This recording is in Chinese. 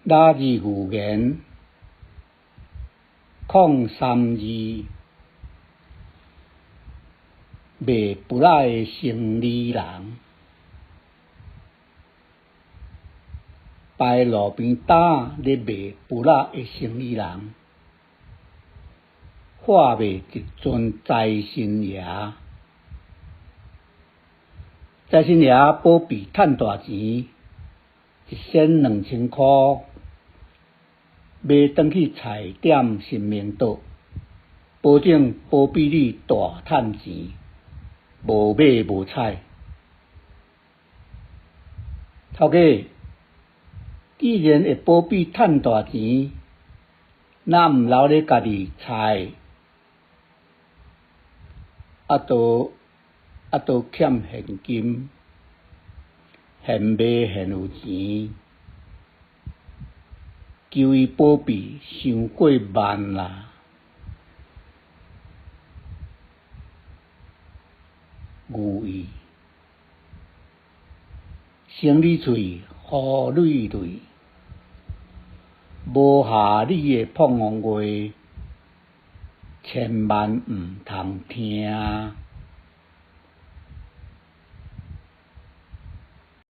拉字语言032卖布拉的生理人，摆路边摊咧卖布拉的生理人，化卖一尊财神爷。财神爷保庇赚大钱，1仙2000块，买转去菜店新明岛，保证保庇你大赚钱，无买无采。头家，既然会保庇赚大钱，哪毋留咧家己菜？都欠现金，现买现有钱，求伊保庇伤过慢啦。寓意生理喙好累累，无下你的捧红话，千万毋通听。